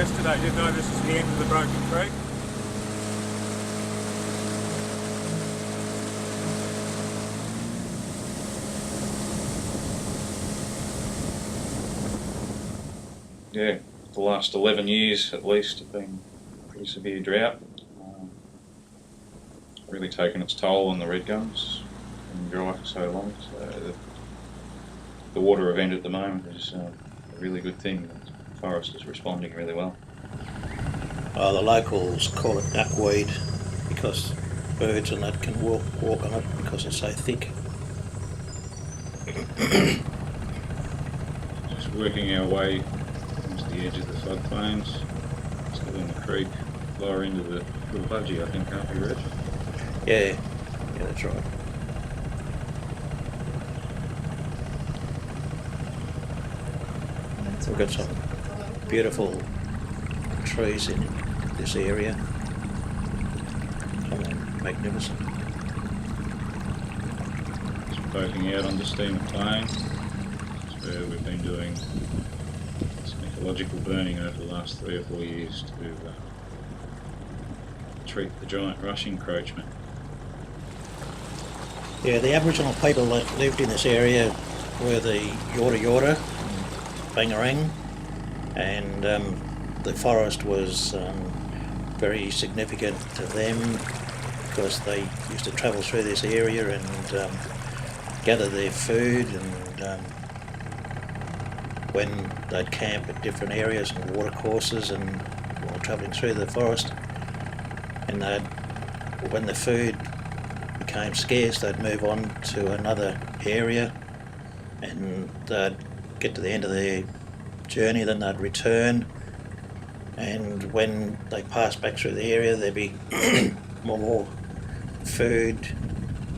yesterday, didn't I? This is the end of the Budgee Creek. Yeah, the last 11 years at least have been pretty severe drought. Really taken its toll on the red gums, been dry for so long. So the water event at the moment is a really good thing. The forest is responding really well. The locals call it duckweed because birds and that can walk on it because it's so thick. Just working our way into the edge of the floodplains, still in the creek, lower into the little Budgee, I think, aren't we, Reg? Yeah, that's right. We've got some beautiful trees in this area. Magnificent. Just poking out on the Steamer Plain. That's where we've been doing some ecological burning over the last 3 or 4 years to treat the giant rush encroachment. Yeah, the Aboriginal people that lived in this area were the Yorta Bangarang, and the forest was very significant to them because they used to travel through this area and gather their food, and when they'd camp at different areas and watercourses and while travelling through the forest, and when the food became scarce, they'd move on to another area and they'd get to the end of their journey, then they'd return, and when they passed back through the area there'd be more food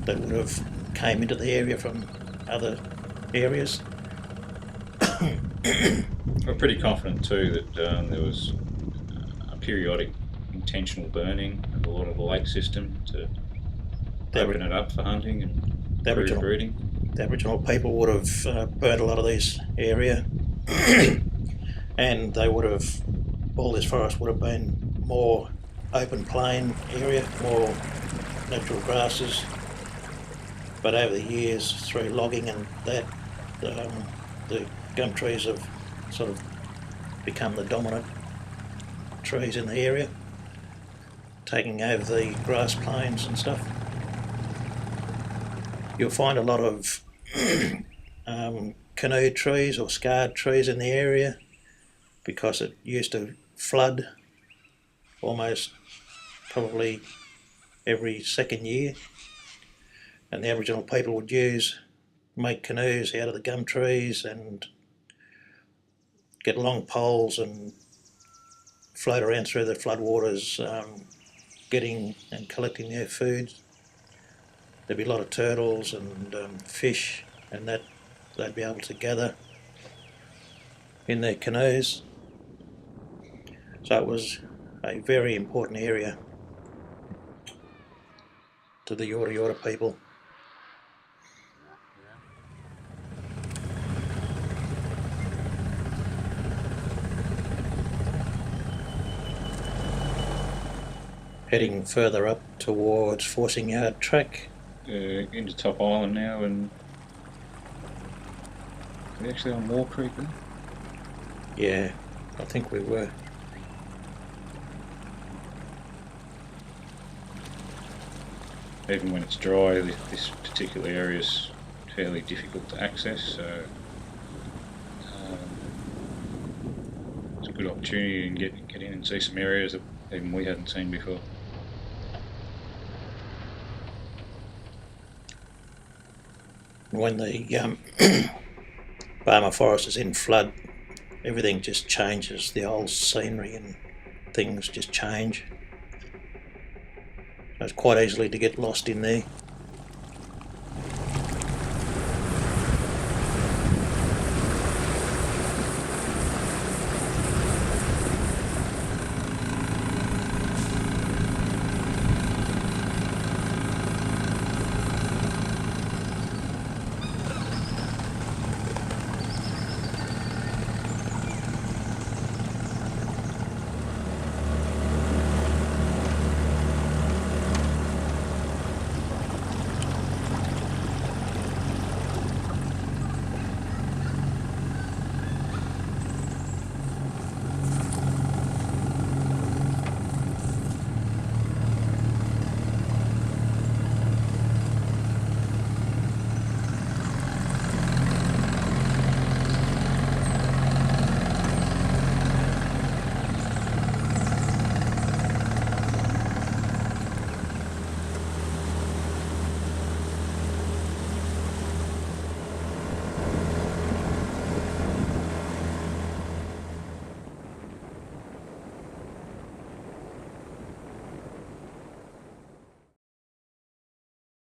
that would have came into the area from other areas. We're pretty confident too that there was a periodic intentional burning of a lot of the lake system to open it up for hunting and breeding. The Aboriginal people would have burnt a lot of this area and they would have, all this forest would have been more open plain area, more natural grasses, but over the years through logging and that, the gum trees have sort of become the dominant trees in the area, taking over the grass plains and stuff. You'll find a lot of canoe trees or scarred trees in the area because it used to flood almost probably every second year, and the Aboriginal people would make canoes out of the gum trees and get long poles and float around through the floodwaters, getting and collecting their food. There'd be a lot of turtles and fish, and that they'd be able to gather in their canoes. So it was a very important area to the Yorta people. Heading further up towards Forcing Yard Track. Into Top Island now, and we're actually on War Creek then? Yeah, I think we were. Even when it's dry, this particular area is fairly difficult to access, so it's a good opportunity to get in and see some areas that even we hadn't seen before. When the Barmah forest is in flood, everything just changes. The whole scenery and things just change. So it's quite easily to get lost in there.